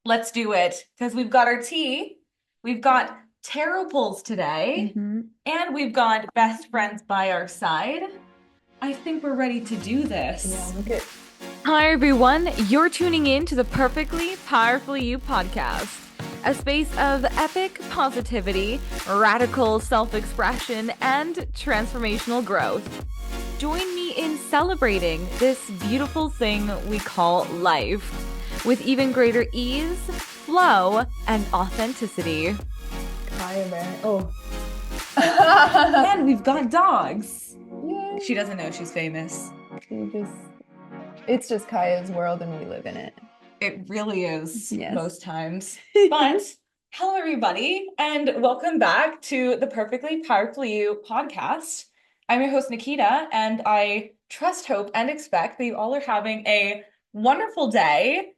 Let's do it because we've got our tea, we've got tarot pulls today, and we've got best friends by our side. I think we're ready to do Yeah, this. okay. Hi, everyone. You're tuning in to the Perfectly Powerfully You podcast, a space of epic positivity, radical self expression, and transformational growth. Join me in celebrating this beautiful thing we call life with even greater ease, flow, and authenticity. Hi, man. Oh. And we've got dogs. Yay. She doesn't know she's famous. It's just Kaya's world and we live in it. It really is Yes. most times. But hello, everybody, and welcome back to the Perfectly Powerfully You podcast. I'm your host, Nikita, and I trust, hope, and expect that you all are having a wonderful day.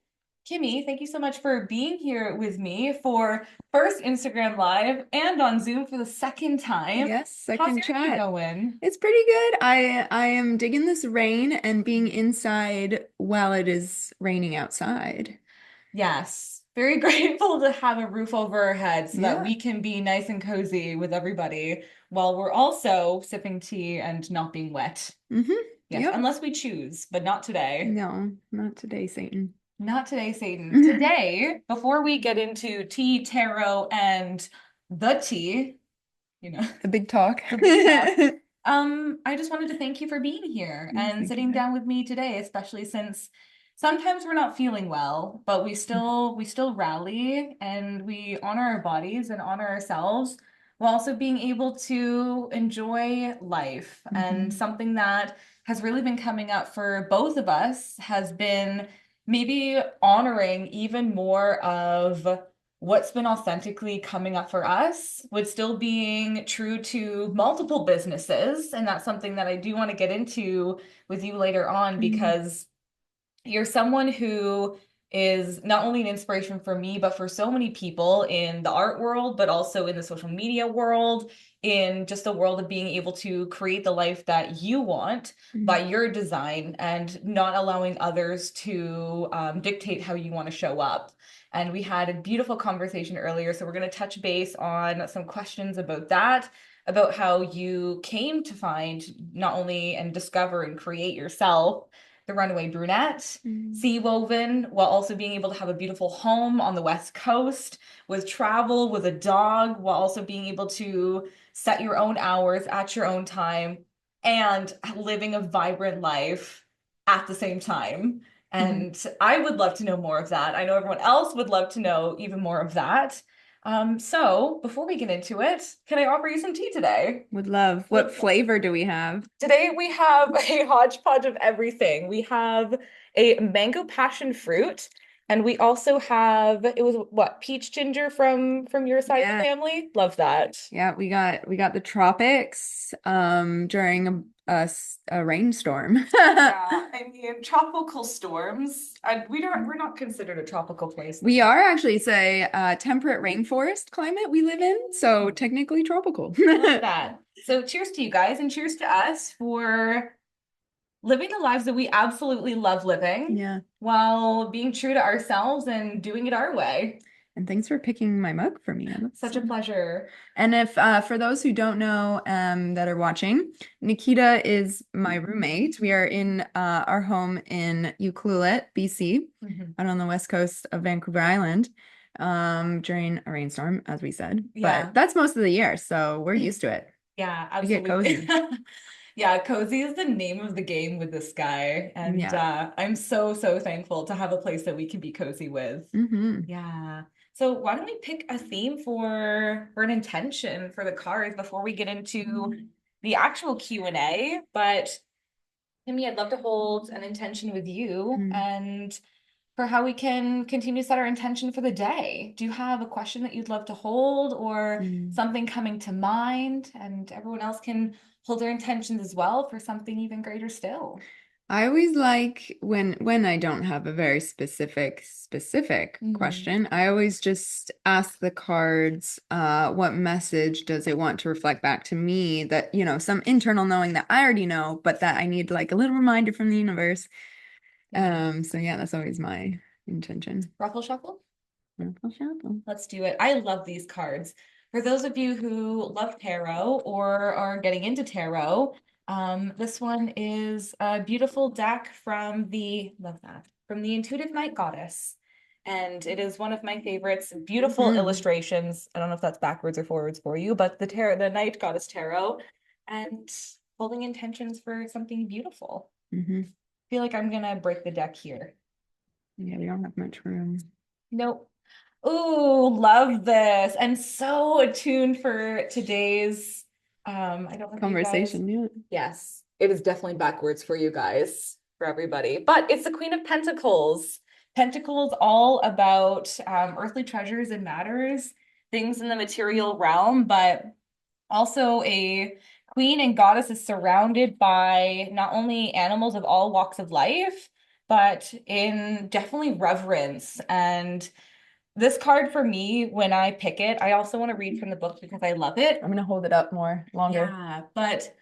Kimmy, thank you so much for being here with me for first Instagram Live and on Zoom for the second time. Yes, How's second your day chat. going? It's pretty good. I am digging this rain and being inside while it is raining outside. Yes, very grateful to have a roof over our heads so that Yeah. we can be nice and cozy with everybody while we're also sipping tea and not being wet. Yes, Yep. unless we choose, but not today. No, not today, Satan. Not today, Satan. Today, before we get into tea, tarot, and the tea, you know, The big talk. the big talk, I just wanted to thank you for being here Yes, and thank sitting you. down with me today, especially since sometimes we're not feeling well, but we still rally and we honor our bodies and honor ourselves while also being able to enjoy life. And Mhm. something that has really been coming up for both of us has been maybe honoring even more of what's been authentically coming up for us with still being true to multiple businesses. And that's something that I do want to get into with you later on Mhm. because you're someone who is not only an inspiration for me, but for so many people in the art world, but also in the social media world, in just the world of being able to create the life that you want by Mhm. your design and not allowing others to dictate how you want to show up. And we had a beautiful conversation earlier. So we're going to touch base on some questions about that, about how you came to find not only and discover and create yourself the runaway brunette, Mhm. sea woven, while also being able to have a beautiful home on the West Coast with travel, with a dog, while also being able to set your own hours at your own time and living a vibrant life at the same time. Mhm. And I would love to know more of that. I know everyone else would love to know even more of that. So before we get into it, can I offer you some tea today? Would love. What flavor do we have? Today we have a hodgepodge of everything. We have a mango passion fruit, and we also have it was what, peach ginger from your side of the Yeah. family? Love that. Yeah, we got the tropics during a rainstorm. Yeah, I mean tropical storms. We're not considered a tropical place. We are actually, it's a temperate rainforest climate we live in, so technically tropical. Love that. So cheers to you guys and cheers to us for living the lives that we absolutely love living Yeah. while being true to ourselves and doing it our way. And thanks for picking my mug for me. Such a pleasure. And if for those who don't know that are watching, Nikita is my roommate. We are in our home in Ucluelet, BC, Mhm. out on the west coast of Vancouver Island, during a rainstorm, as we said. Yeah. But that's most of the year, so we're used to it. Yeah, We get absolutely. cozy. Yeah, cozy is the name of the game with this guy. And Yeah. I'm so, so thankful to have a place that we can be cozy with. Hmm. Yeah. So why don't we pick a theme for an intention for the cards before we get into the actual Q&A? But Timmy, I'd love to hold an intention with you and for how we can continue to set our intention for the day. Do you have a question that you'd love to hold or something coming to mind? And everyone else can hold their intentions as well for something even greater still. I always like when I don't have a very specific Mhm. question, I always just ask the cards, what message does it want to reflect back to me that, some internal knowing that I already know, but that I need like a little reminder from the universe. Yeah. So yeah, that's always my intention. Ruffle shuffle? Shuffle, shuffle. Let's do it. I love these cards. For those of you who love tarot or are getting into tarot, this one is a beautiful deck from from the Intuitive Night Goddess. And it is one of my favorites. Beautiful illustrations. I don't know if that's backwards or forwards for you, but the Night Goddess Tarot and holding intentions for something beautiful. I feel like I'm gonna break the deck here. Yeah, we don't have much room. Nope. Ooh, love this. And so attuned for today's I don't know Conversation, yeah. Yes, it is definitely backwards for you guys, for everybody. But it's the Queen of Pentacles. Pentacles all about earthly treasures and matters, things in the material realm, but also a queen and goddess is surrounded by not only animals of all walks of life, but in definitely reverence. And this card for me, when I pick it, I also want to read from the book because I love it. I'm gonna hold it up longer. Yeah, but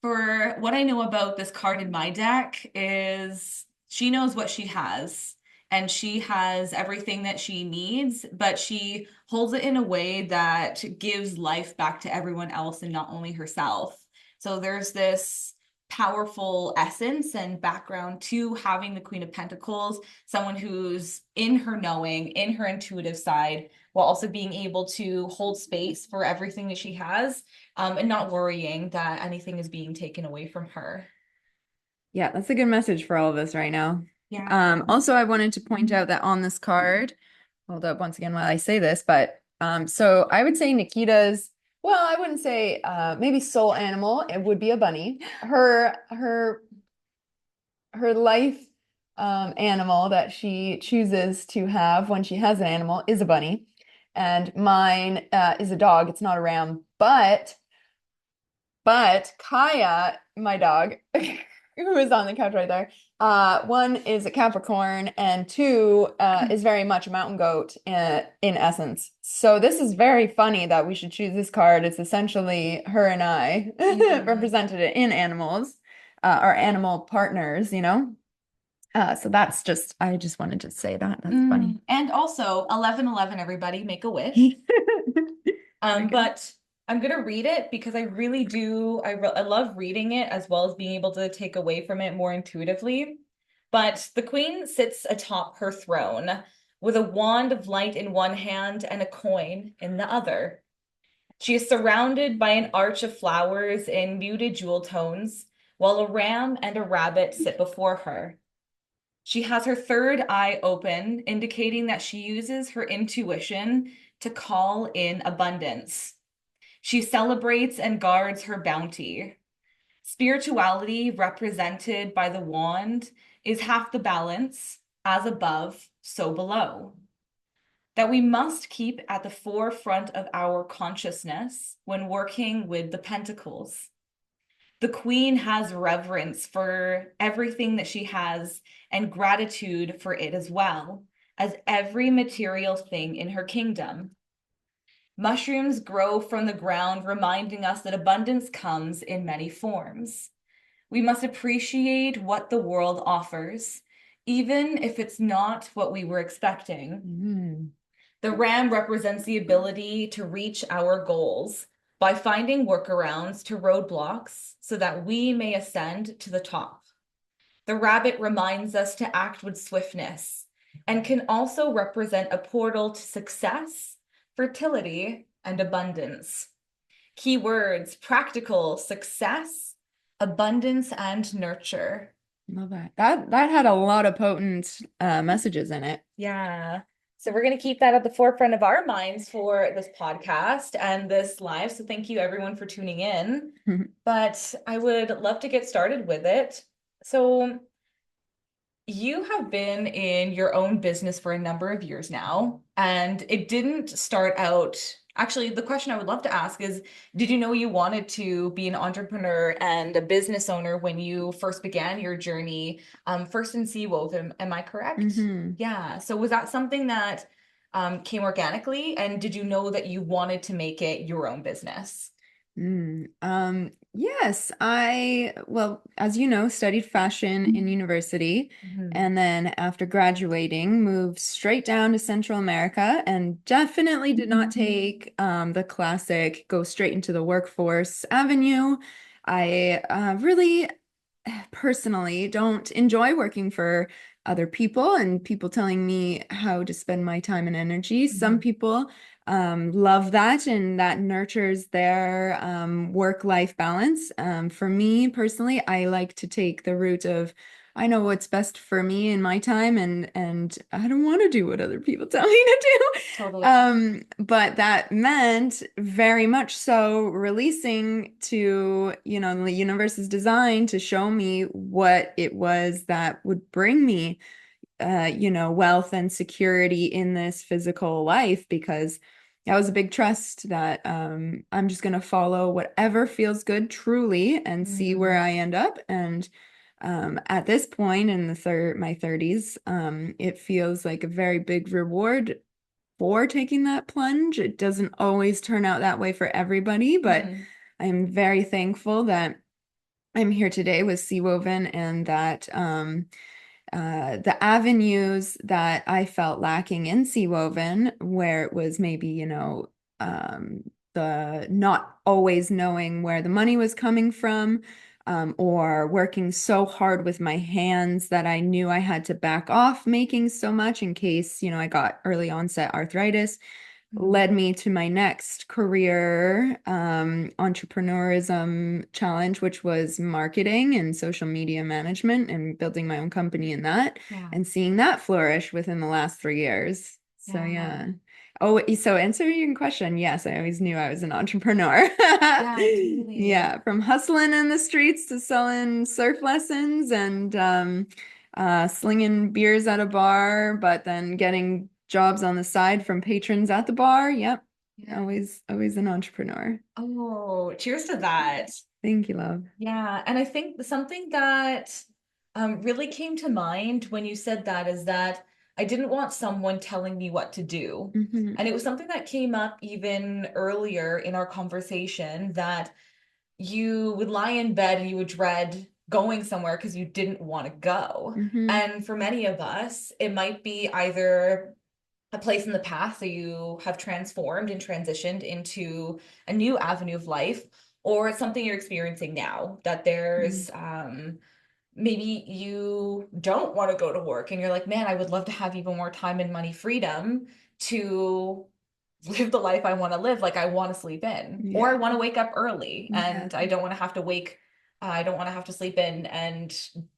for what I know about this card in my deck is she knows what she has and she has everything that she needs, but she holds it in a way that gives life back to everyone else and not only herself. So there's this powerful essence and background to having the Queen of Pentacles, someone who's in her knowing, in her intuitive side, while also being able to hold space for everything that she has, and not worrying that anything is being taken away from her. Yeah, that's a good message for all of us right now. Yeah. Also, I wanted to point out that on this card, hold up once again while I say this, but so I would say Nikita's, well, I wouldn't say maybe soul animal, it would be a bunny. Her life animal that she chooses to have when she has an animal is a bunny. And mine is a dog. It's not a ram, but Kaya, my dog, who is on the couch right there, one is a Capricorn and two is very much a mountain goat in essence. So this is very funny that we should choose this card. It's essentially her and I represented in animals, our animal partners, you know? So that's just, I just wanted to say that. That's funny. And also 11/11, everybody make a wish. But I'm gonna read it because I really do. I love reading it as well as being able to take away from it more intuitively. But the queen sits atop her throne with a wand of light in one hand and a coin in the other. She is surrounded by an arch of flowers in muted jewel tones, while a ram and a rabbit sit before her. She has her third eye open, indicating that she uses her intuition to call in abundance. She celebrates and guards her bounty. Spirituality, represented by the wand, is half the balance, as above, so below. That we must keep at the forefront of our consciousness when working with the pentacles. The queen has reverence for everything that she has and gratitude for it as well as every material thing in her kingdom. Mushrooms grow from the ground, reminding us that abundance comes in many forms. We must appreciate what the world offers, even if it's not what we were expecting. The ram represents the ability to reach our goals by finding workarounds to roadblocks so that we may ascend to the top. The rabbit reminds us to act with swiftness and can also represent a portal to success, fertility, and abundance. Keywords: practical, success, abundance, and nurture. Love that. That had a lot of potent messages in it. Yeah. So we're going to keep that at the forefront of our minds for this podcast and this live. So thank you everyone for tuning in. But I would love to get started with it. So you have been in your own business for a number of years now, and it didn't start out. Actually, the question I would love to ask is, did you know you wanted to be an entrepreneur and a business owner when you first began your journey, first in Sea Wolf, am I correct? Yeah. So was that something that came organically, and did you know that you wanted to make it your own business? Yes, well, as you know, studied fashion in university, Mhm. and then after graduating, moved straight down to Central America, and definitely did not take the classic go straight into the workforce avenue. I really personally don't enjoy working for other people and people telling me how to spend my time and energy. Some Mhm. people love that and that nurtures their work-life balance. For me personally, I like to take the route of I know what's best for me in my time and I don't want to do what other people tell me to do. Totally. But that meant very much so releasing to, the universe is designed to show me what it was that would bring me wealth and security in this physical life because that was a big trust that I'm just going to follow whatever feels good truly and see where Mm. I end up. And at this point in my 30s, it feels like a very big reward for taking that plunge. It doesn't always turn out that way for everybody, but Mhm. I'm very thankful that I'm here today with Sea Woven and that the avenues that I felt lacking in Sea Woven, where it was maybe, um, the not always knowing where the money was coming from, or working so hard with my hands that I knew I had to back off making so much in case, I got early onset arthritis Mhm. led me to my next career entrepreneurism challenge, which was marketing and social media management and building my own company in that Yeah. and seeing that flourish within the last 3 years. So, Yeah. yeah. Oh, so answering your question, yes, I always knew I was an entrepreneur. Yeah, totally. Yeah, from hustling in the streets to selling surf lessons and slinging beers at a bar, but then getting jobs on the side from patrons at the bar. Yep. Yeah. Always an entrepreneur. Oh, cheers to that. Thank you, love. Yeah, and I think something that really came to mind when you said that is that I didn't want someone telling me what to do. Hmm. And it was something that came up even earlier in our conversation that you would lie in bed and you would dread going somewhere because you didn't want to go. Hmm. And for many of us, it might be either a place in the past that you have transformed and transitioned into a new avenue of life, or it's something you're experiencing now that there's maybe you don't want to go to work and you're like, man, I would love to have even more time and money freedom to live the life I want to live. Like I want to sleep in, or I Yeah. want to wake up early Yeah. and I don't want to have to I don't want to have to sleep in and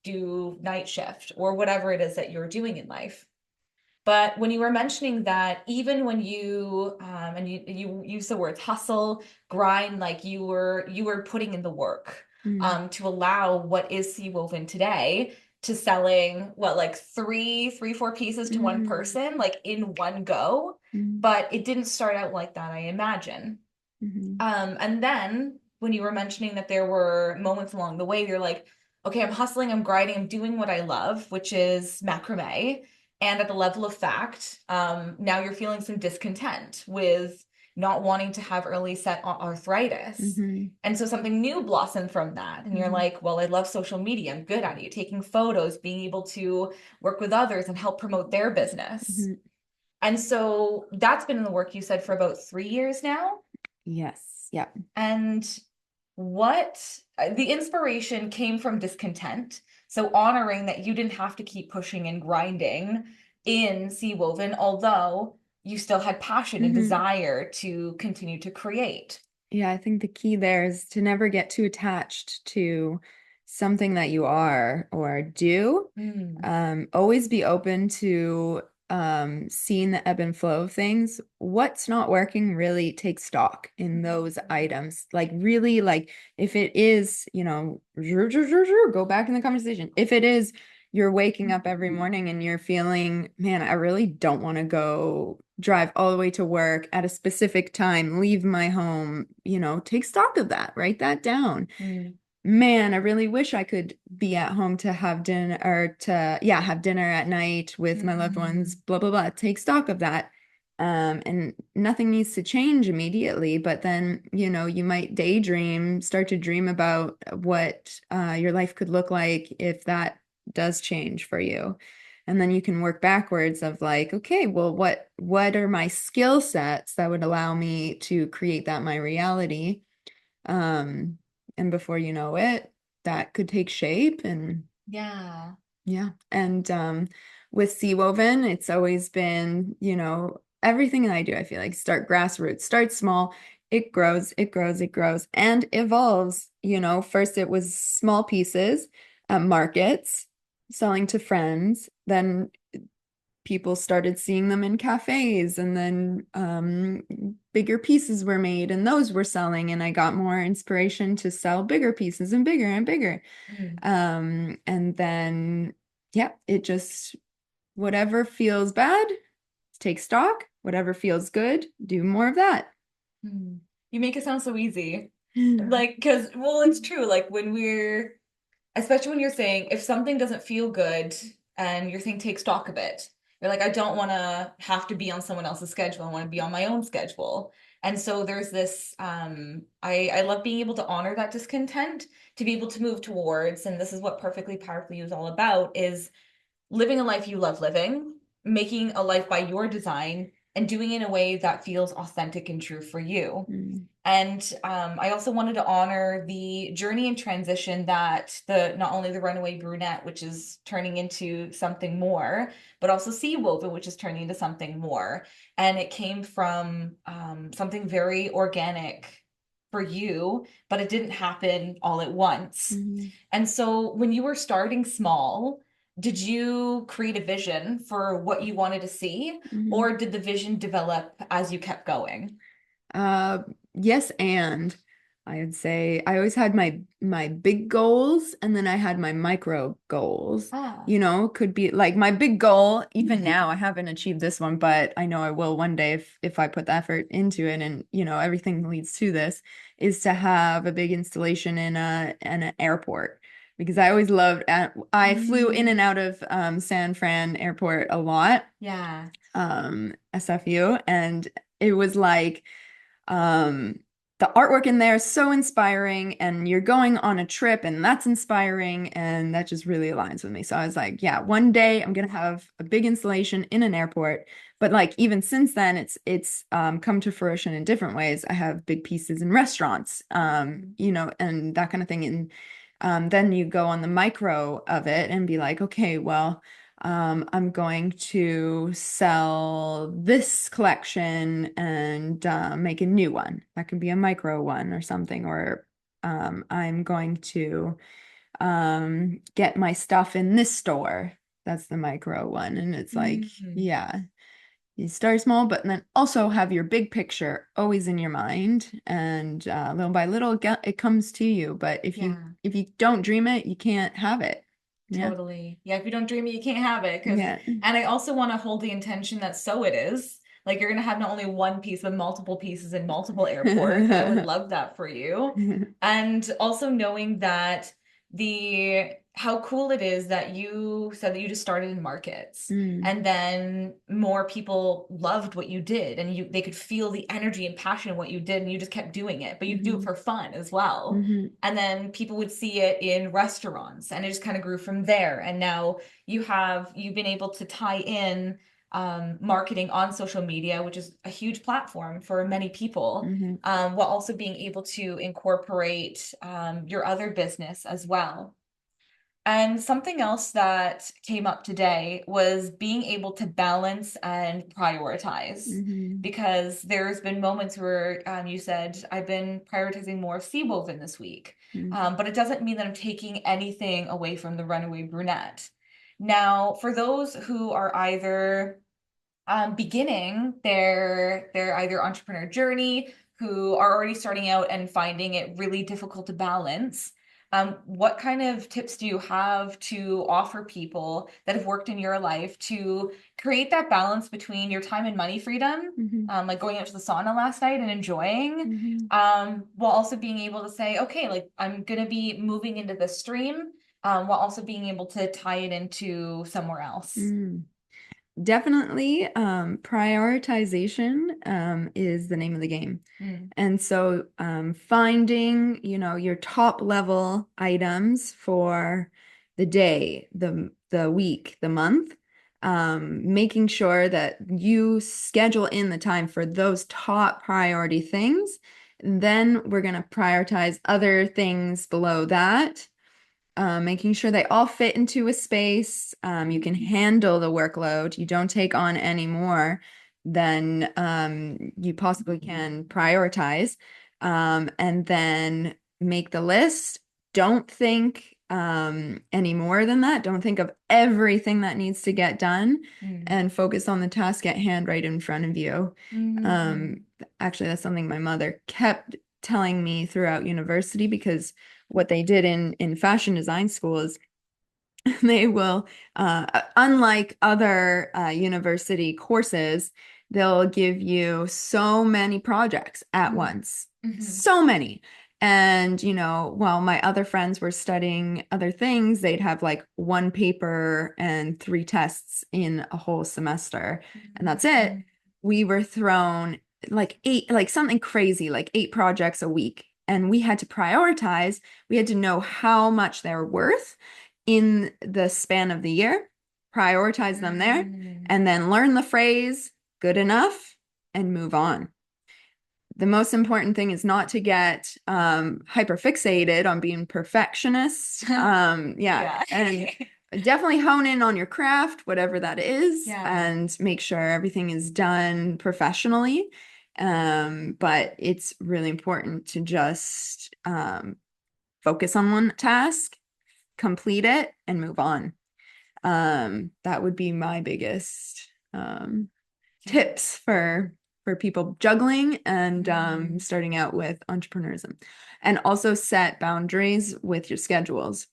do night shift or whatever it is that you're doing in life. But when you were mentioning that, even when you and you use the words hustle, grind, like you were putting in the work Mm. to allow what is Sea Woven today to selling what like four pieces to one Mm. person, like in one go. Mm. But it didn't start out like that, I imagine. Mm. And then when you were mentioning that there were moments along the way, you're like, okay, I'm hustling, I'm grinding, I'm doing what I love, which is macrame. And at the level of fact, now you're feeling some discontent with not wanting to have early set arthritis. Mhm. And so something new blossomed from that. And you're Mhm. like, well, I love social media. I'm good at it. Taking photos, being able to work with others and help promote their business. Mhm. And so that's been in the work you said for about 3 years now. Yes. Yeah. And what the inspiration came from discontent. So honoring that you didn't have to keep pushing and grinding in Sea Woven, although you still had passion and Mhm. desire to continue to create. Yeah, I think the key there is to never get too attached to something that you are or do. Mm. Always be open to seeing the ebb and flow of things. What's not working, really take stock in those items. Like really, like if it is, go back in the conversation. If it is you're waking up every morning and you're feeling, man, I really don't want to go drive all the way to work at a specific time, leave my home, take stock of that, write that down. Mm. Man, I really wish I could be at home to have dinner or to, yeah, have dinner at night with my loved ones, Mm. blah, blah, blah. Take stock of that. And nothing needs to change immediately, but then, you know, you might daydream, start to dream about what your life could look like if that does change for you. And then you can work backwards of like, okay, well, what are my skill sets that would allow me to create that my reality? And before you know it, that could take shape and Yeah. yeah. And with Sea Woven, it's always been, you know, everything that I do, I feel like start grassroots, start small, it grows, it grows, it grows, and evolves. You know, first it was small pieces at markets, selling to friends. Then people started seeing them in cafes, and then bigger pieces were made and those were selling, and I got more inspiration to sell bigger pieces and bigger and bigger. Mm. And then, yeah, it just, whatever feels bad, take stock. Whatever feels good, do more of that. Mm. You make it sound so easy. Like, because, well, it's true. Like, when we're, especially when you're saying, if something doesn't feel good and you're saying take stock of it, you're like, I don't want to have to be on someone else's schedule. I want to be on my own schedule. And so there's this, I love being able to honor that discontent, to be able to move towards, and this is what Perfectly Powerfully You is all about, is living a life you love living, making a life by your design, and doing it in a way that feels authentic and true for you. Mm. And I also wanted to honor the journey and transition that the not only the runaway brunette, which is turning into something more, but also Sea Woven, which is turning into something more. And it came from something very organic for you, but it didn't happen all at once. Mhm. And so when you were starting small, did you create a vision for what you wanted to see, Mhm. or did the vision develop as you kept going? Uh, yes, and I would say I always had my big goals, and then I had my micro goals. Ah. You know, could be like my big goal, even now I haven't achieved this one, but I know I will one day if I put the effort into it, and you know, everything leads to this, is to have a big installation in an airport. Because I always loved, I flew in and out of San Fran Airport a lot, Yeah. SFU, and it was like um, the artwork in there is so inspiring, and you're going on a trip, and that's inspiring, and that just really aligns with me. So I was like, yeah, one day I'm gonna have a big installation in an airport. But like even since then, it's come to fruition in different ways. I have big pieces in restaurants, you know, and that kind of thing. And then you go on the micro of it and be like, okay, well, I'm going to sell this collection and make a new one. That could be a micro one or something, or I'm going to get my stuff in this store. That's the micro one. And it's like, Mm. yeah, you start small, but then also have your big picture always in your mind. And little by little, it comes to you. But Yeah. if you don't dream it, you can't have it. Yeah. Totally. Yeah, if you don't dream it, you can't have it. Yeah. And I also want to hold the intention that so it is. Like you're gonna have not only one piece, but multiple pieces in multiple airports. I would love that for you. And also knowing that the how cool it is that you said that you just started in markets, Mm, and then more people loved what you did, and they could feel the energy and passion of what you did, and you just kept doing it, but you do it mhm, for fun as well. mhm, And then people would see it in restaurants, and it just kind of grew from there. And now you've been able to tie in marketing on social media, which is a huge platform for many people, mhm, while also being able to incorporate your other business as well. And something else that came up today was being able to balance and prioritize. mhm, Because there's been moments where you said, I've been prioritizing more of Sea Woven this week. mhm, But it doesn't mean that I'm taking anything away from the Runaway Brunette. Now, for those who are either beginning their either entrepreneur journey, who are already starting out and finding it really difficult to balance, what kind of tips do you have to offer people that have worked in your life to create that balance between your time and money freedom, mhm, like going out to the sauna last night and enjoying, mhm, while also being able to say, okay, like I'm gonna be moving into the stream, while also being able to tie it into somewhere else. mm. definitely prioritization is the name of the game. Mm. And so finding, your top level items for the day, the week, the month, making sure that you schedule in the time for those top priority things. And then we're going to prioritize other things below that, making sure they all fit into a space. You can handle the workload. You don't take on any more than you possibly can prioritize. And then make the list. Don't think any more than that. Don't think of everything that needs to get done, and focus on the task at hand right in front of you. Actually, that's something my mother kept telling me throughout university, because what they did in fashion design school is they will, unlike other university courses, they'll give you so many projects at once, so many. And, while my other friends were studying other things, they'd have like one paper and 3 tests in a whole semester, and that's it. We were thrown like 8, like something crazy, like 8 projects a week. And we had to prioritize. We had to know how much they're worth in the span of the year, prioritize them there, and then learn the phrase good enough and move on. The most important thing is not to get hyper fixated on being perfectionist. Yeah. And definitely hone in on your craft, whatever that is, Yeah. and make sure everything is done professionally. But it's really important to just focus on one task, complete it, and move on. That would be my biggest tips for people juggling and starting out with entrepreneurism. And also set boundaries with your schedules.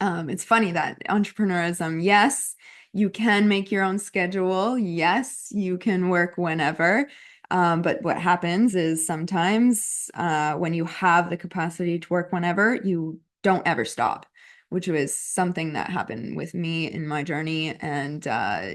It's funny that entrepreneurism, yes, you can make your own schedule. Yes, you can work whenever. But what happens is sometimes when you have the capacity to work whenever, you don't ever stop, which was something that happened with me in my journey. And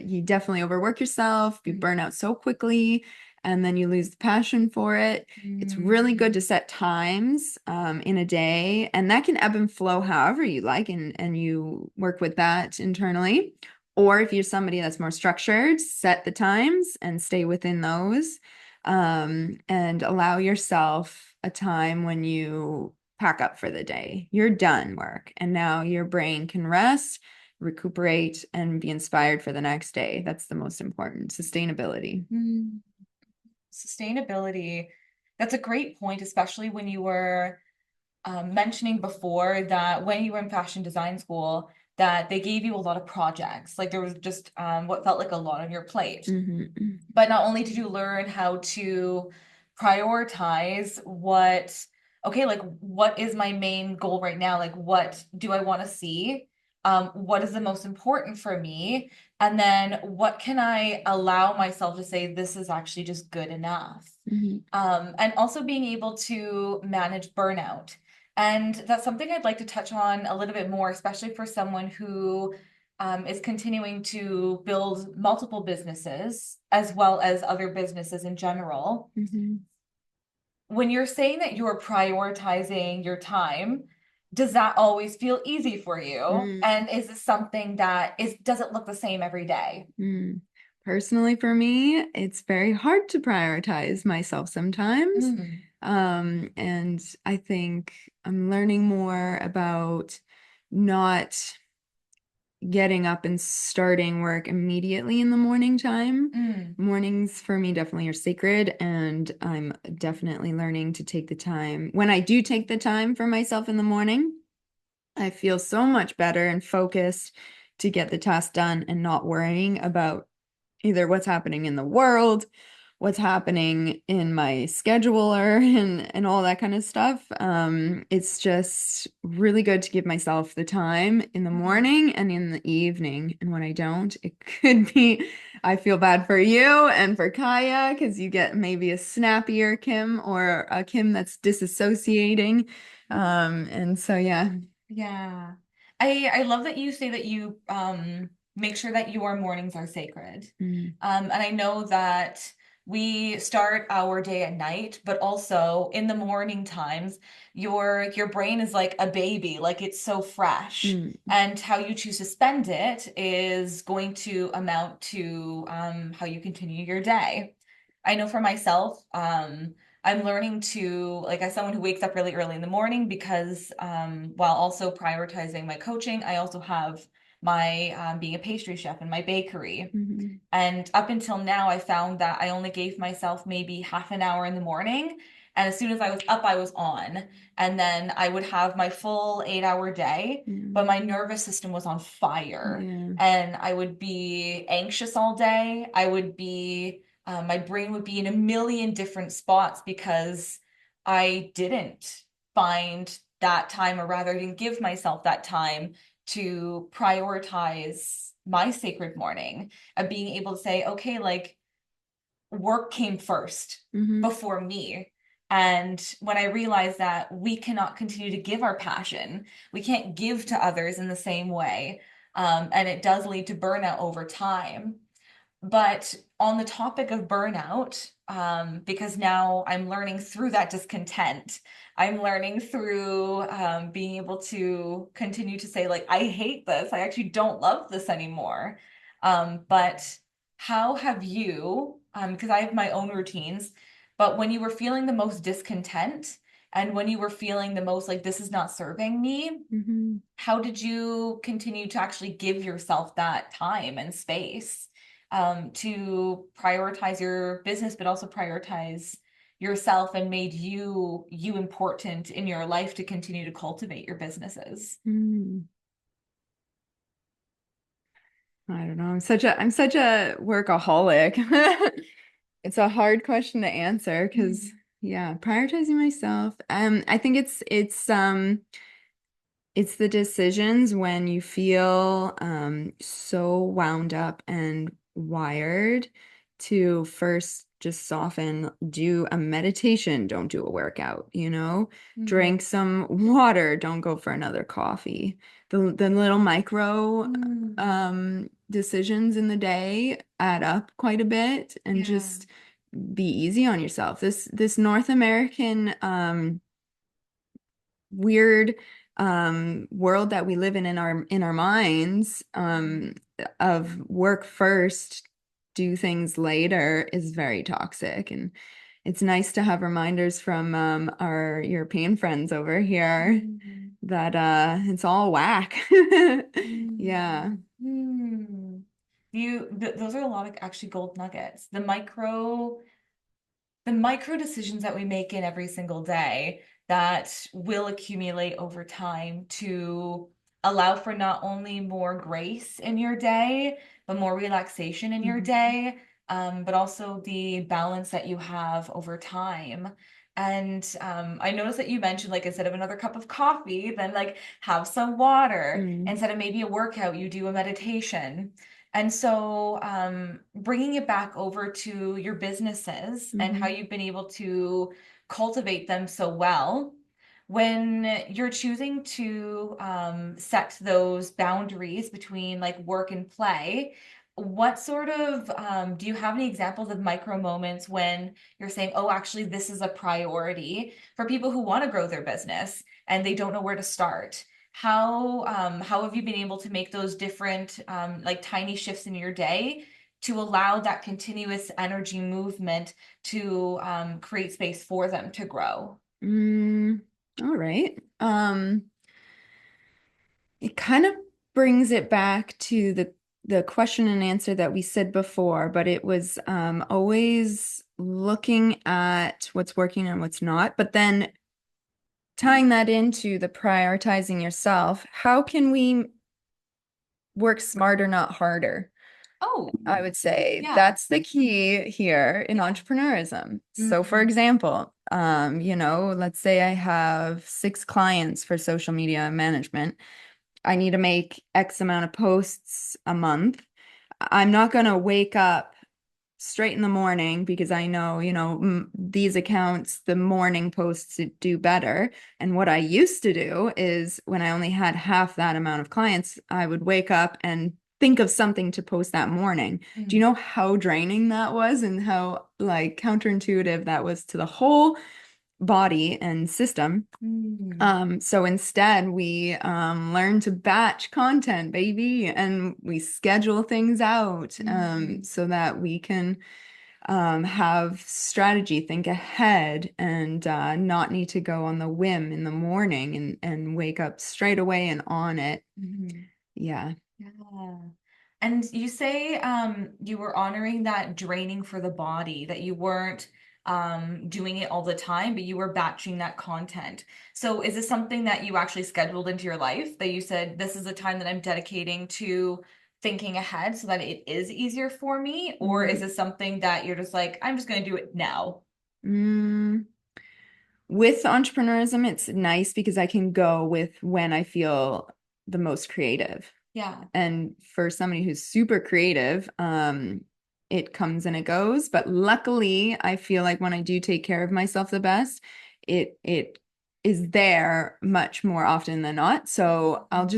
you definitely overwork yourself, you burn out so quickly, and then you lose the passion for it. It's really good to set times in a day, and that can ebb and flow however you like, and you work with that internally. Or if you're somebody that's more structured, set the times and stay within those, and allow yourself a time when you pack up for the day. You're done work, and now your brain can rest, recuperate, and be inspired for the next day. That's the most important. Sustainability. Sustainability. That's a great point, especially when you were mentioning before that when you were in fashion design school, that they gave you a lot of projects. Like there was just what felt like a lot on your plate. But not only did you learn how to prioritize okay, like what is my main goal right now? Like what do I want to see? What is the most important for me? And then what can I allow myself to say, this is actually just good enough? And also being able to manage burnout. And that's something I'd like to touch on a little bit more, especially for someone who is continuing to build multiple businesses as well as other businesses in general. When you're saying that you're prioritizing your time, does that always feel easy for you? And is this something that doesn't look the same every day? Personally, for me, it's very hard to prioritize myself sometimes. And I think I'm learning more about not getting up and starting work immediately in the morning time. Mornings for me definitely are sacred, and I'm definitely learning to take the time. When I do take the time for myself in the morning, I feel so much better and focused to get the task done and not worrying about either what's happening in the world, what's happening in my scheduler, and all that kind of stuff. It's just really good to give myself the time in the morning and in the evening. And when I don't, it could be, I feel bad for you and for Kaya, because you get maybe a snappier Kim, or a Kim that's disassociating. And so, yeah. Yeah. I love that you say that you make sure that your mornings are sacred. Mm. And I know that we start our day at night, but also in the morning times, your brain is like a baby, like it's so fresh. Mm. And how you choose to spend it is going to amount to how you continue your day. I know for myself, I'm learning to, like, as someone who wakes up really early in the morning, because while also prioritizing my coaching, I also have my being a pastry chef in my bakery. Mhm. And up until now, I found that I only gave myself maybe half an hour in the morning. And as soon as I was up, I was on. And then I would have my full 8 hour day, but my nervous system was on fire. Yeah. And I would be anxious all day. I would be, my brain would be in a million different spots because I didn't find that time, or rather, didn't give myself that time to prioritize my sacred morning, of being able to say, okay, like, work came first Mhm. before me. And when I realized that we cannot continue to give our passion, we can't give to others in the same way. And it does lead to burnout over time. But on the topic of burnout, because now I'm learning through that discontent, I'm learning through being able to continue to say, like, I hate this. I actually don't love this anymore. But how have you, because I have my own routines, but when you were feeling the most discontent and when you were feeling the most like, this is not serving me, Mhm. how did you continue to actually give yourself that time and space to prioritize your business, but also prioritize yourself, and made you important in your life to continue to cultivate your businesses? Mm. I don't know. I'm such a workaholic. It's a hard question to answer because yeah, prioritizing myself. I think it's the decisions when you feel so wound up and wired to first just soften, do a meditation, don't do a workout, drink some water, don't go for another coffee. The little micro decisions in the day add up quite a bit, and Yeah. just be easy on yourself. This North American weird world that we live in our minds of work first, do things later, is very toxic. And it's nice to have reminders from our European friends over here that it's all whack. Yeah. Those are a lot of actually gold nuggets. The micro decisions that we make in every single day that will accumulate over time to allow for not only more grace in your day, but more relaxation in your day, but also the balance that you have over time. And I noticed that you mentioned, like, instead of another cup of coffee, then like have some water. Instead of maybe a workout, you do a meditation. And so, bringing it back over to your businesses and how you've been able to cultivate them so well, when you're choosing to set those boundaries between like work and play, what sort of do you have any examples of micro moments when you're saying, oh, actually, this is a priority for people who want to grow their business and they don't know where to start? How have you been able to make those different like tiny shifts in your day to allow that continuous energy movement to create space for them to grow? All right. It kind of brings it back to the question and answer that we said before, but it was always looking at what's working and what's not, but then tying that into the prioritizing yourself. How can we work smarter, not harder? Oh, I would say yeah. that's the key here in entrepreneurism. So for example, let's say I have 6 clients for social media management. I need to make X amount of posts a month. I'm not going to wake up straight in the morning because I know, these accounts, the morning posts do better. And what I used to do is when I only had half that amount of clients, I would wake up and think of something to post that morning. Do you know how draining that was and how like counterintuitive that was to the whole body and system? So instead we learn to batch content, baby, and we schedule things out so that we can have strategy, think ahead, and not need to go on the whim in the morning and wake up straight away and on it. Yeah. Yeah. And you say you were honoring that draining for the body, that you weren't doing it all the time, but you were batching that content. So is this something that you actually scheduled into your life, that you said, this is the time that I'm dedicating to thinking ahead so that it is easier for me? Or is this something that you're just like, I'm just going to do it now? With entrepreneurism, it's nice because I can go with when I feel the most creative. Yeah. And for somebody who's super creative, it comes and it goes. But luckily, I feel like when I do take care of myself the best, it is there much more often than not. So I'll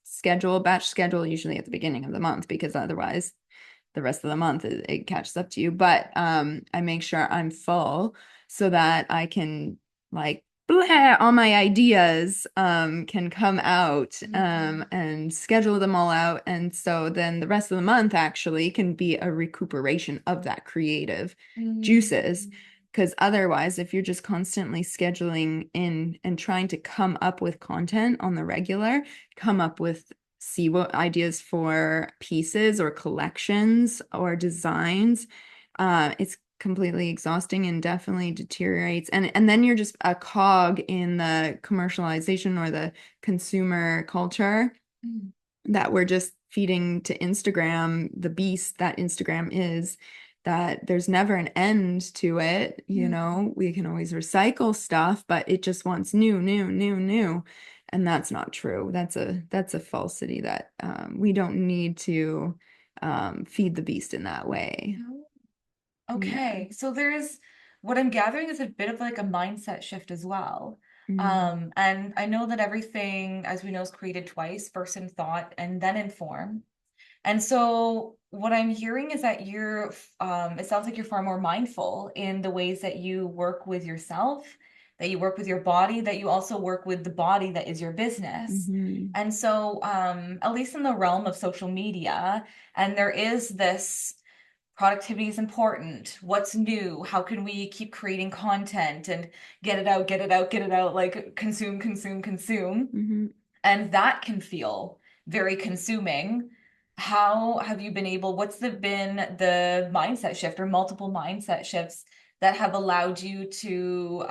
schedule, batch schedule usually at the beginning of the month, because otherwise the rest of the month it catches up to you. But I make sure I'm full so that I can like all my ideas can come out and schedule them all out. And so then the rest of the month actually can be a recuperation of that creative juices. Because otherwise, if you're just constantly scheduling in and trying to come up with content on the regular, see what ideas for pieces or collections or designs, it's completely exhausting and definitely deteriorates. And then you're just a cog in the commercialization or the consumer culture that we're just feeding to Instagram, the beast that Instagram is, that there's never an end to it. You know, we can always recycle stuff, but it just wants new. And that's not true. That's a falsity that we don't need to feed the beast in that way. Okay, so there's what I'm gathering is a bit of like a mindset shift as well. And I know that everything, as we know, is created twice, first in thought and then in form. And so what I'm hearing is that it sounds like you're far more mindful in the ways that you work with yourself, that you work with your body, that you also work with the body that is your business. And so, at least in the realm of social media, and there is this productivity is important. What's new? How can we keep creating content and get it out, like consume. And that can feel very consuming. How have you been what's been the mindset shift or multiple mindset shifts that have allowed you to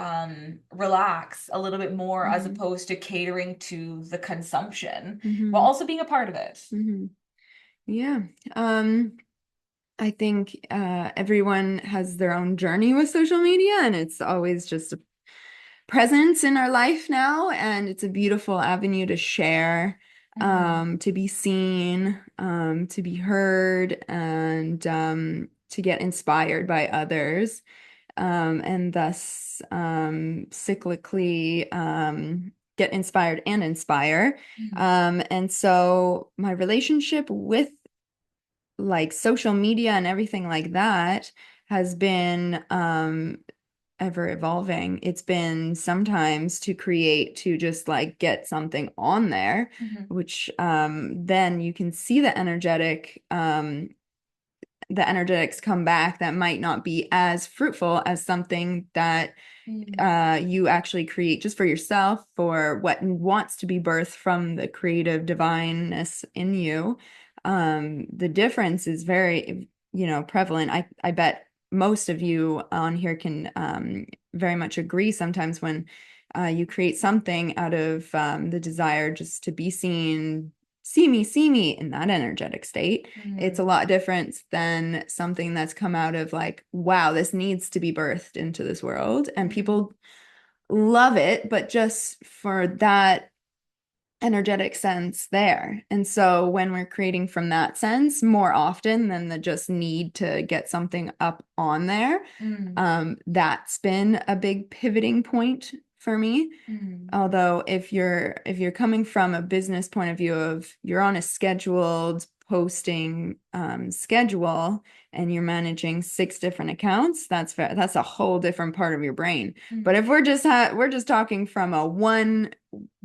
relax a little bit more as opposed to catering to the consumption while also being a part of it? Yeah. I think everyone has their own journey with social media, and it's always just a presence in our life now, and it's a beautiful avenue to share, to be seen, to be heard, and to get inspired by others, and thus cyclically get inspired and inspire. And so my relationship with like social media and everything like that has been ever evolving. It's been sometimes to just like get something on there, which then you can see the energetics come back that might not be as fruitful as something that you actually create just for yourself, for what wants to be birthed from the creative divineness in you. The difference is very, prevalent. I bet most of you on here can very much agree. Sometimes when you create something out of the desire just to be seen, see me in that energetic state, it's a lot different than something that's come out of like, wow, this needs to be birthed into this world. And people love it, but just for that energetic sense there. And so when we're creating from that sense more often than the just need to get something up on there, that's been a big pivoting point for me. Mm. Although if you're coming from a business point of view of you're on a scheduled posting schedule and you're managing 6 different accounts, that's a whole different part of your brain. But if we're just talking from a one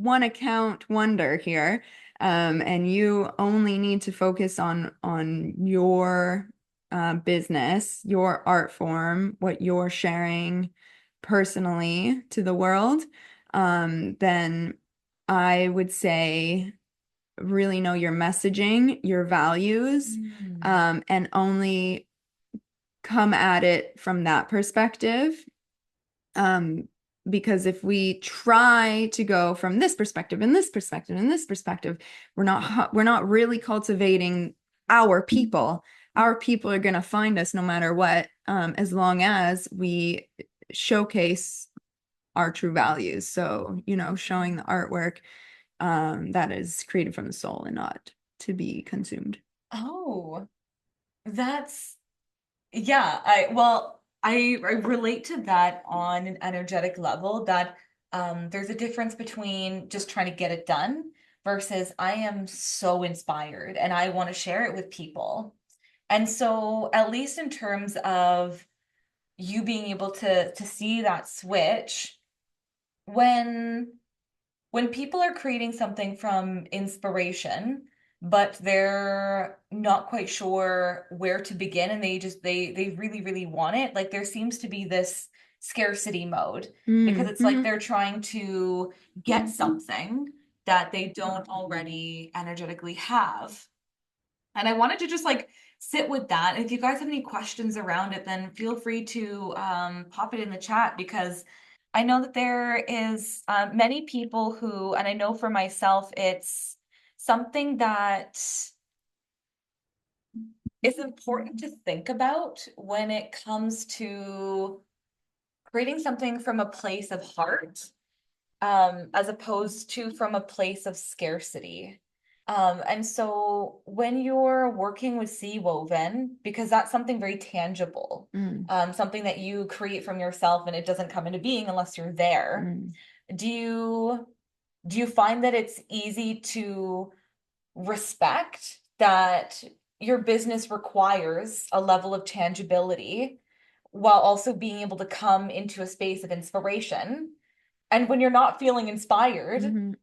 account wonder here, and you only need to focus on your business, your art form, what you're sharing personally to the world, then I would say really know your messaging, your values, and only come at it from that perspective. Because if we try to go from this perspective and this perspective and this perspective, we're not really cultivating our people. Our people are going to find us no matter what, as long as we showcase our true values. So, showing the artwork that is created from the soul and not to be consumed. Oh, that's yeah. I relate to that on an energetic level that there's a difference between just trying to get it done versus I am so inspired and I want to share it with people. And so at least in terms of you being able to see that switch when people are creating something from inspiration, but they're not quite sure where to begin and they really, really want it, like there seems to be this scarcity mode because it's like they're trying to get something that they don't already energetically have. And I wanted to just like sit with that. If you guys have any questions around it, then feel free to pop it in the chat because I know that there is many people who, and I know for myself, it's something that is important to think about when it comes to creating something from a place of heart, as opposed to from a place of scarcity. And so when you're working with sea woven, because that's something very tangible, something that you create from yourself and it doesn't come into being unless you're there. Do you find that it's easy to respect that your business requires a level of tangibility while also being able to come into a space of inspiration? And when you're not feeling inspired,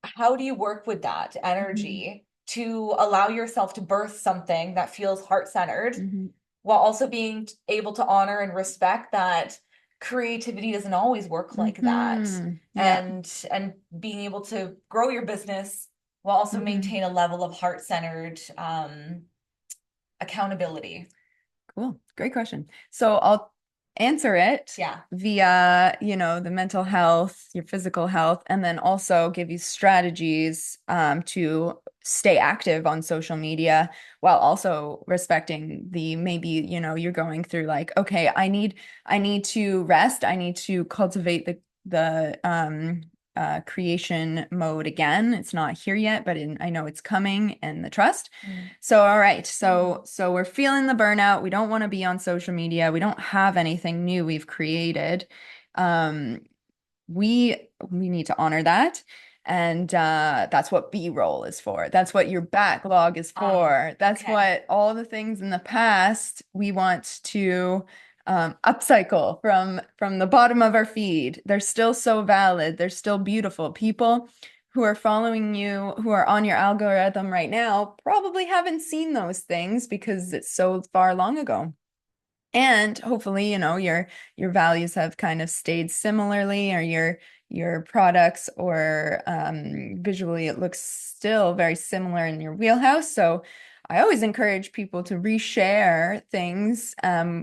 how do you work with that energy to allow yourself to birth something that feels heart-centered while also being able to honor and respect that creativity doesn't always work like that, and being able to grow your business while also maintain a level of heart-centered accountability? Cool. Great question. So I'll answer it via, the mental health, your physical health, and then also give you strategies to stay active on social media while also respecting the maybe, you're going through like, okay, I need to rest. I need to cultivate the creation mode again. It's not here yet, but I know it's coming, and the trust. So, all right. So we're feeling the burnout. We don't want to be on social media. We don't have anything new we've created. We need to honor that. And that's what B-roll is for. That's what your backlog is for. That's what all the things in the past we want to upcycle from the bottom of our feed. They're still so valid. They're still beautiful. People who are following you, who are on your algorithm right now, probably haven't seen those things because it's so far long ago. And hopefully, your values have kind of stayed similarly, or your products, or visually it looks still very similar in your wheelhouse. So I always encourage people to reshare things,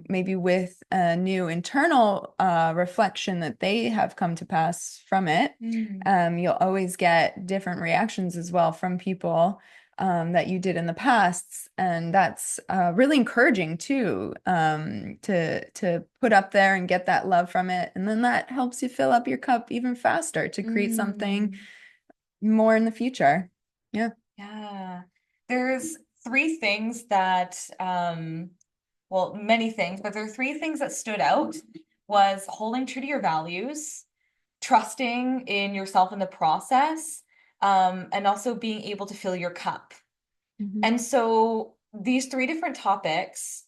maybe with a new internal reflection that they have come to pass from it. You'll always get different reactions as well from people that you did in the past, and that's really encouraging too, to put up there and get that love from it, and then that helps you fill up your cup even faster to create something more in the future. Yeah. There's three things that well, many things, but there are three things that stood out: was holding true to your values, trusting in yourself in the process, and also being able to fill your cup. And so these three different topics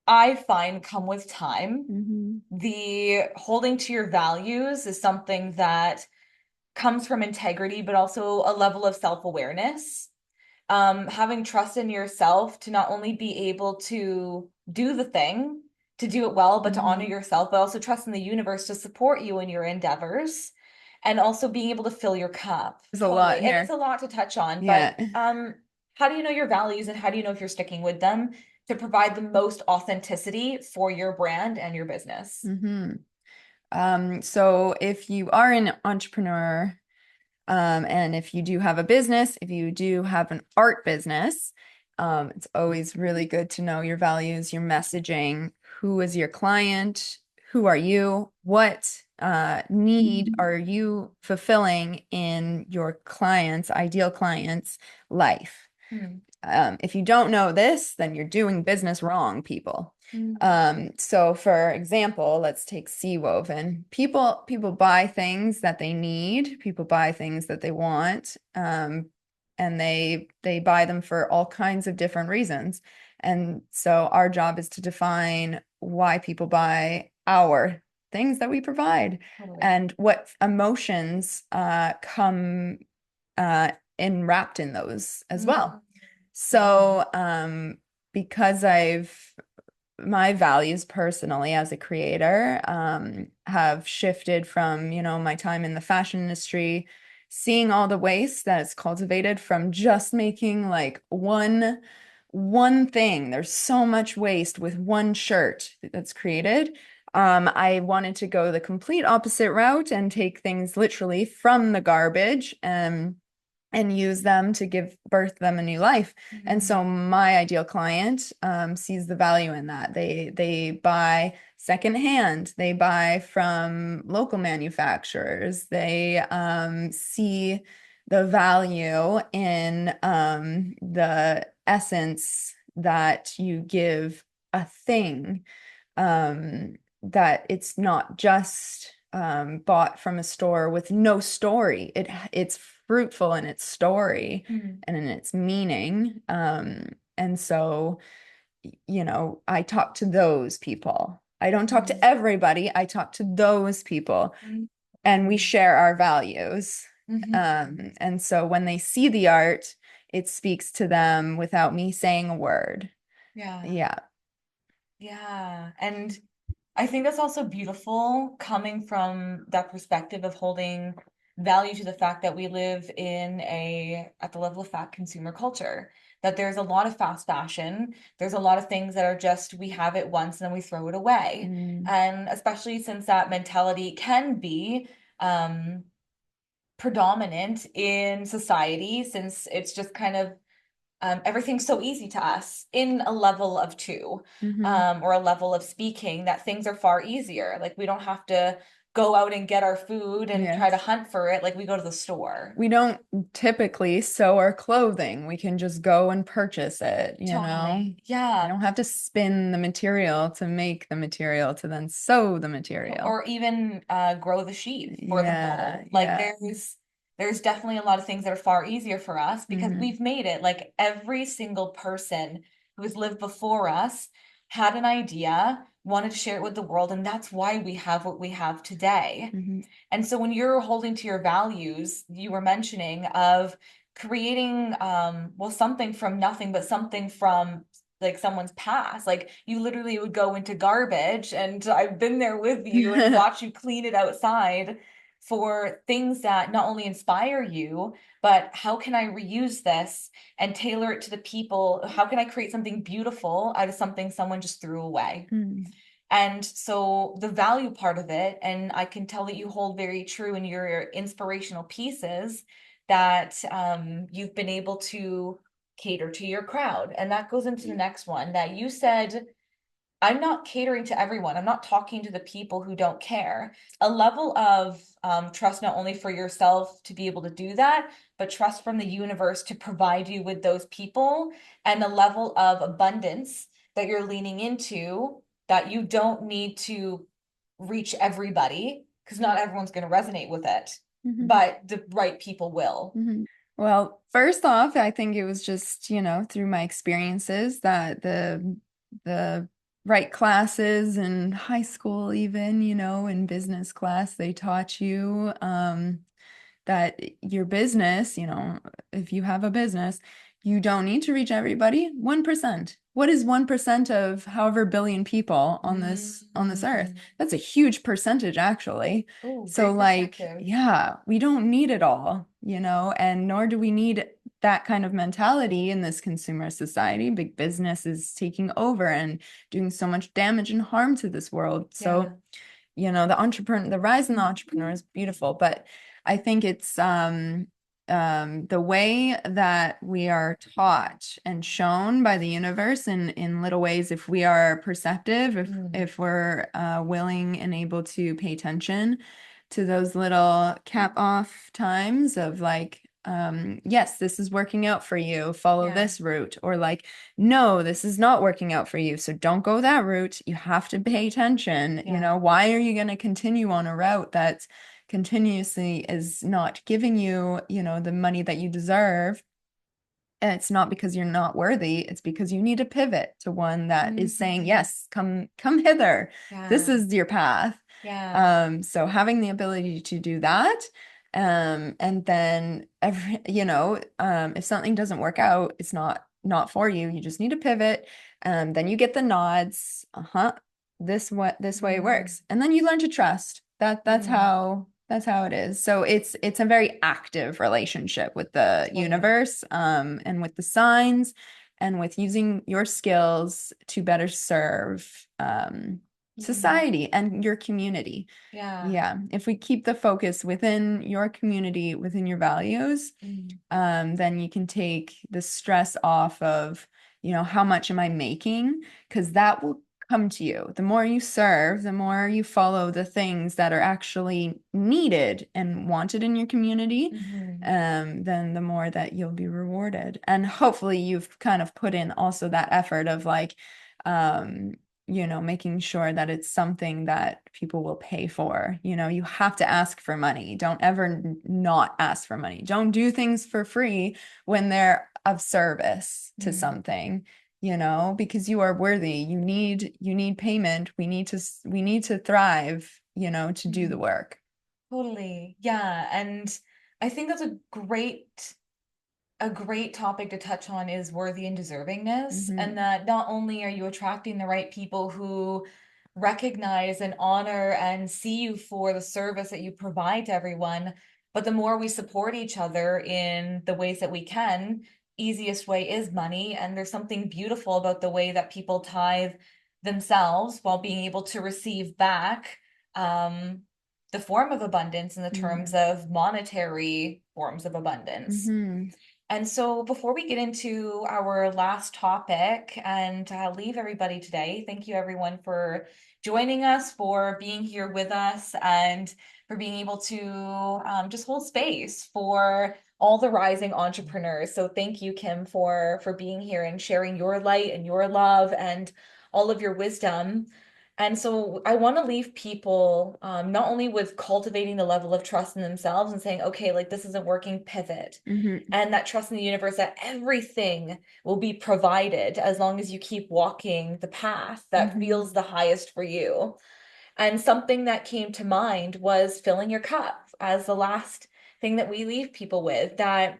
I find come with time. The holding to your values is something that comes from integrity, but also a level of self-awareness. Having trust in yourself to not only be able to do the thing, to do it well, but to honor yourself, but also trust in the universe to support you in your endeavors, and also being able to fill your cup. There's a lot Totally. And here. it's a lot to touch on, Yeah. but how do you know your values and how do you know if you're sticking with them to provide the most authenticity for your brand and your business? So if you are an entrepreneur, and if you do have a business, if you do have an art business, it's always really good to know your values, your messaging, who is your client, who are you, what need are you fulfilling in your client's, ideal client's life. If you don't know this, then you're doing business wrong, people. So for example, let's take sea woven. People buy things that they need, people buy things that they want, and they buy them for all kinds of different reasons. And so our job is to define why people buy our things that we provide and what emotions come enwrapped in those as well. So because my values personally as a creator have shifted from, my time in the fashion industry, seeing all the waste that is cultivated from just making like one thing. There's so much waste with one shirt that's created. I wanted to go the complete opposite route and take things literally from the garbage and use them to give birth them a new life. And so my ideal client sees the value in that. They buy secondhand, they buy from local manufacturers, they see the value in the essence that you give a thing, that it's not just bought from a store with no story. It's fruitful in its story and in its meaning. And so, I talk to those people. I don't talk to everybody. I talk to those people, and we share our values. And so when they see the art, it speaks to them without me saying a word. Yeah. And I think that's also beautiful coming from that perspective of holding value to the fact that we live in at the level of fat consumer culture, that there's a lot of fast fashion. There's a lot of things that are just, we have it once and then we throw it away. And especially since that mentality can be predominant in society, since it's just kind of everything's so easy to us in a level of two, or a level of speaking, that things are far easier. Like we don't have to go out and get our food and try to hunt for it. Like we go to the store. We don't typically sew our clothing. We can just go and purchase it, Totally. I don't have to spin the material to make the material to then sew the material. Or even grow the sheep for the wool. Like there's definitely a lot of things that are far easier for us because we've made it. Like every single person who has lived before us had an idea, wanted to share it with the world, and that's why we have what we have today. And so when you're holding to your values, you were mentioning of creating something from nothing, but something from like someone's past. Like you literally would go into garbage, and I've been there with you and watch you clean it outside for things that not only inspire you, but how can I reuse this and tailor it to the people? How can I create something beautiful out of something someone just threw away? And so the value part of it, and I can tell that you hold very true in your inspirational pieces, that you've been able to cater to your crowd. And that goes into the next one, that you said, I'm not catering to everyone. I'm not talking to the people who don't care. A level of trust, not only for yourself to be able to do that, but trust from the universe to provide you with those people, and a level of abundance that you're leaning into, that you don't need to reach everybody because not everyone's going to resonate with it, Mhm. but the right people will. Mhm. Well, first off, I think it was just, through my experiences that the right classes in high school, even, in business class, they taught you that your business, if you have a business, you don't need to reach everybody. 1%. What is 1% of however billion people on this earth? That's a huge percentage, actually. Oh, So, great like, perspective. yeah, we don't need it all, and nor do we need that kind of mentality in this consumer society. Big business is taking over and doing so much damage and harm to this world. So, the rise in the entrepreneur is beautiful, but I think it's the way that we are taught and shown by the universe in little ways, if we are perceptive, if we're willing and able to pay attention to those little cap off times of like, yes, this is working out for you, follow this route, or like, no, this is not working out for you, so don't go that route. You have to pay attention. Why are you going to continue on a route that continuously is not giving you, the money that you deserve? And it's not because you're not worthy, it's because you need to pivot to one that is saying, yes, come hither. This is your path. So having the ability to do that, and then if something doesn't work out, it's not for you. You just need to pivot. Then you get the nods. This way it works, and then you learn to trust. That's how it is. So it's a very active relationship with the universe, and with the signs, and with using your skills to better serve society and your community. Yeah. If we keep the focus within your community, within your values, then you can take the stress off of, how much am I making? Because that will come to you. The more you serve, the more you follow the things that are actually needed and wanted in your community, then the more that you'll be rewarded. And hopefully you've kind of put in also that effort of like, making sure that it's something that people will pay for. You have to ask for money. Don't ever not ask for money. Don't do things for free when they're of service to something, because you are worthy. You need payment. We need to thrive, to do the work. Totally. Yeah. And I think that's a great topic to touch on is worthy and deservingness, and that not only are you attracting the right people who recognize and honor and see you for the service that you provide to everyone, but the more we support each other in the ways that we can, easiest way is money. And there's something beautiful about the way that people tithe themselves while being able to receive back the form of abundance in the terms of monetary forms of abundance. And so before we get into our last topic and leave everybody today, thank you everyone for joining us, for being here with us, and for being able to just hold space for all the rising entrepreneurs. So thank you, Kim, for being here and sharing your light and your love and all of your wisdom. And so I want to leave people not only with cultivating the level of trust in themselves and saying, okay, like this isn't working, pivot. And that trust in the universe that everything will be provided as long as you keep walking the path that feels the highest for you. And something that came to mind was filling your cup as the last thing that we leave people with, that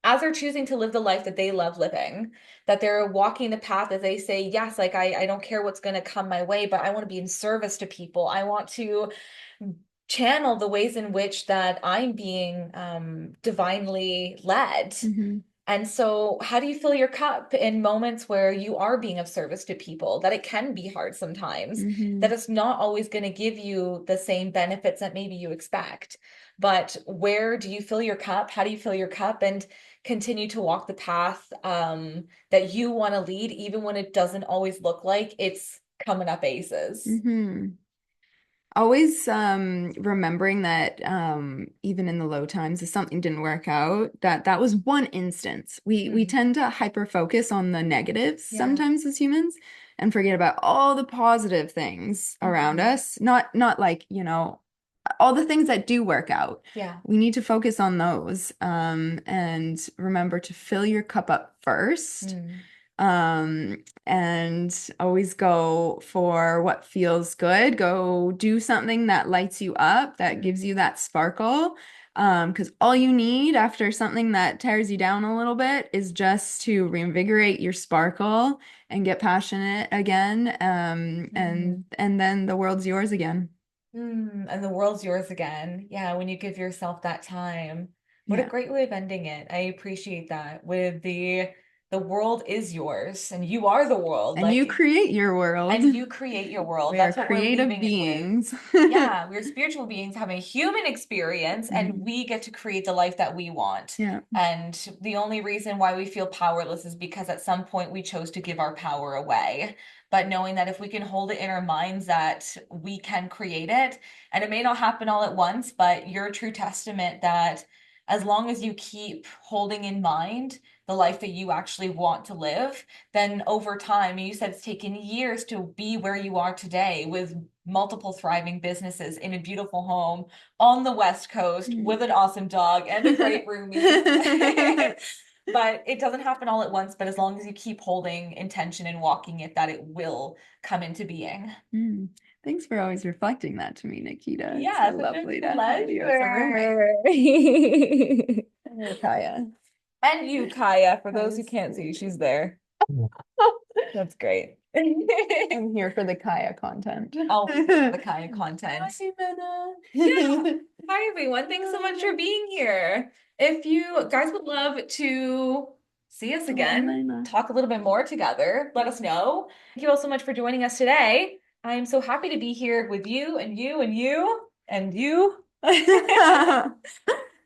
as they're choosing to live the life that they love living, that they're walking the path that they say, yes, like I don't care what's going to come my way, but I want to be in service to people. I want to channel the ways in which that I'm being divinely led. And so, how do you fill your cup in moments where you are being of service to people? That it can be hard sometimes, that it's not always going to give you the same benefits that maybe you expect. But where do you fill your cup? How do you fill your cup and continue to walk the path that you want to lead, even when it doesn't always look like it's coming up aces? Always remembering that even in the low times, if something didn't work out, that was one instance. We tend to hyper focus on the negatives sometimes as humans, and forget about all the positive things around us. Not like, all the things that do work out. Yeah. We need to focus on those, and remember to fill your cup up first. And always go for what feels good. Go do something that lights you up, that gives you that sparkle. Because all you need after something that tears you down a little bit is just to reinvigorate your sparkle and get passionate again. And then the world's yours again. And the world's yours again. Yeah, when you give yourself that time. What a Yeah. great way of ending it. I appreciate that. With the world is yours and you are the world. And you create your world. And you create your world. We That's are what we're creative leaving it with. beings. Yeah, we're spiritual beings having a human experience, and we get to create the life that we want. Yeah. And the only reason why we feel powerless is because at some point we chose to give our power away. But knowing that if we can hold it in our minds that we can create it, and it may not happen all at once, but you're a true testament that as long as you keep holding in mind the life that you actually want to live, then over time, and you said it's taken years to be where you are today with multiple thriving businesses in a beautiful home on the West Coast with an awesome dog and a great roomie. But it doesn't happen all at once, but as long as you keep holding intention and walking it, that it will come into being. Thanks for always reflecting that to me, Nikita. Yeah, it's so lovely to pleasure. have you as a roommate. Kaya. And you, Kaya, for those who can't see, she's there. That's great. I'm here for the Kaya content. Oh, the Kaya content. Yeah. Hi, everyone. Thanks so much for being here. If you guys would love to see us again, talk a little bit more together, let us know. Thank you all so much for joining us today. I am so happy to be here with you and you and you and you.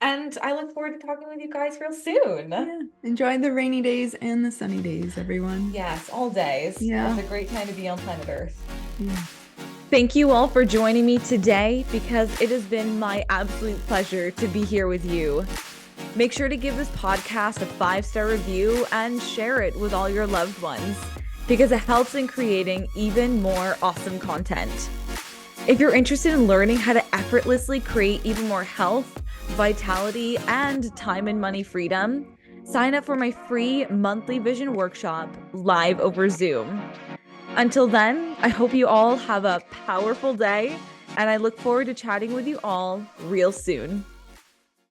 And I look forward to talking with you guys real soon. Yeah. Enjoy the rainy days and the sunny days, everyone. Yes, all days. Yeah. It's a great time to be on planet Earth. Yeah. Thank you all for joining me today, because it has been my absolute pleasure to be here with you. Make sure to give this podcast a 5-star review and share it with all your loved ones, because it helps in creating even more awesome content. If you're interested in learning how to effortlessly create even more health, vitality, and time and money freedom, sign up for my free monthly vision workshop live over Zoom. Until then, I hope you all have a powerful day, and I look forward to chatting with you all real soon.